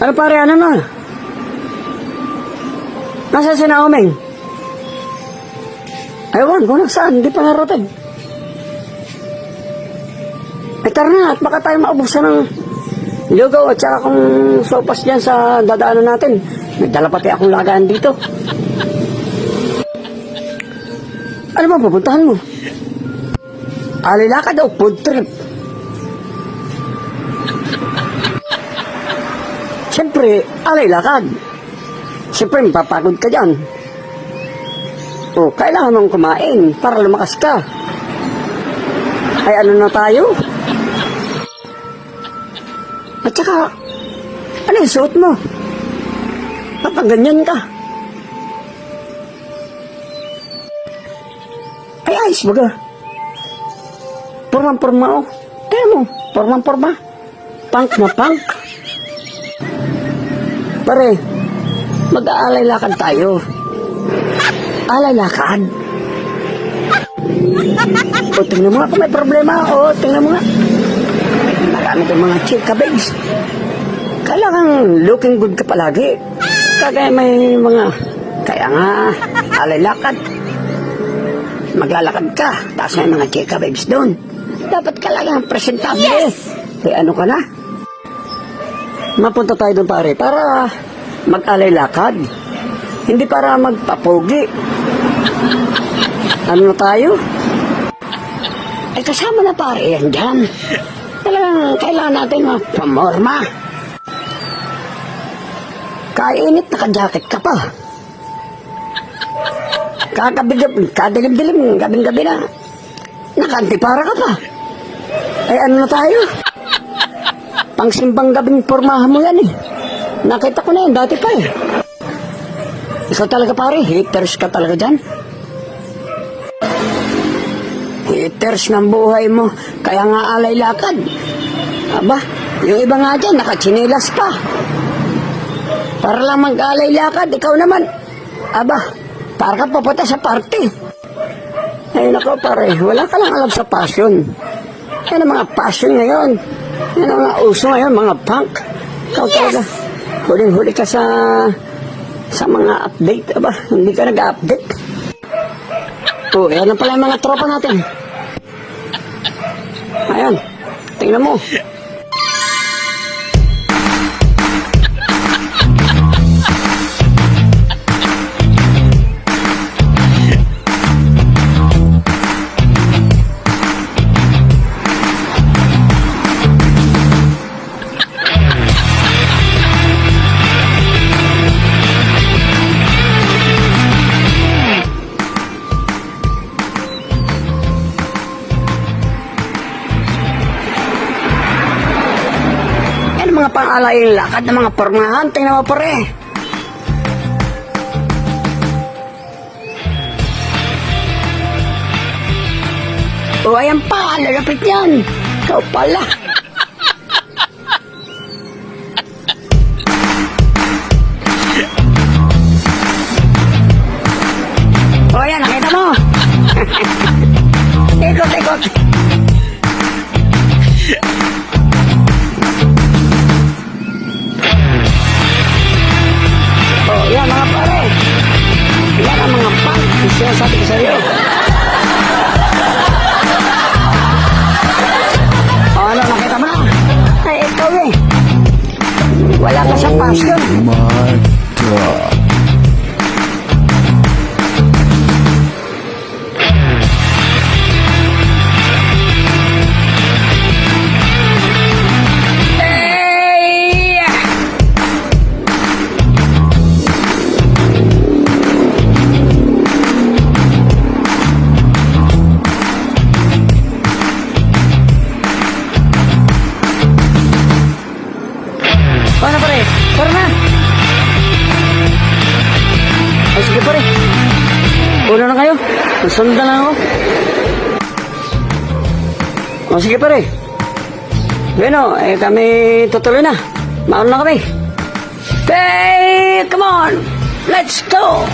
Ano pare, ano na? Nasa si Naomeng? Ewan, kung nasaan, hindi pa narating. Tara na, at baka tayo maubusan ng lugaw at saka kung sopas dyan sa dadaanan natin. Nagdala pati akong lagaan dito. Ano ba pupuntahan mo? Alilakad o food trip? Siyempre, alilakad. Siyempre, mapapagod ka dyan. O, kailangan mong kumain para lumakas ka. Ay, ano na tayo? At saka, ano yung suot mo? Kapag ganyan ka. Ay, ayos baga. Porma-porma o. Kaya mo, porma-porma. Punk na punk. Pare, mag-aalay lakad tayo. Alay lakad. O, tingnan mo nga kung may problema. O, tingnan mo nga. Marami itong mga chika babes. Kailangan looking good ka palagi. Kagaya may mga... Kaya nga, alay lakad. Maglalakad ka. Tapos may mga chika babes doon. Dapat ka lang presentable. Yes! Eh, ano ka na? Mapunta tayo doon pare para mag-alay lakad. Hindi para magpapogi. Ano na tayo? Ay kasama na pare yan dyan. Talagang kailangan natin magpamorma. Kainit, naka-jacket ka pa. Kadilim-dilim, gabing-gabi na. Naka-antipara ka pa. Ay ano na tayo? Pangsimbang gabing pormahan mo yan eh. Nakita ko na yun, dati pa eh. Ikaw talaga pare, haters ka talaga dyan. Haters ng buhay mo, kaya nga alay lakad. Aba, yung iba nga dyan, nakachinelas pa. Para lang mag-alay lakad, ikaw naman. Aba, para ka papunta sa party. Ay nako pare, wala ka lang alam sa passion. Yan ang mga passion ngayon. Yan ang mga uso ngayon, mga punk. Ikaw talaga, huling-huli ka sa mga update. Aba, hindi ka nag-update. O, yan na pala yung mga tropa natin. Ayan, tingnan mo. Mga pang-alay lakad ng mga pormahan. Tingnan mo pare. O ayan pa, lalapit yan. Ikaw pala. O ayan, nakita mo. Ikot. Yan mga pare. Yan ang mga punk. Sinasabi ko sa iyo. O ano, nakita mo na? Ay, ikaw eh. Wala ka sa passion. Oh my God. Paano pare? Tara na! Ay sige pare. Una na kayo. Sundan lang ako. O sige pare. Bueno, kami tutuloy na. Mauna na kami. Hey, come on! Let's go!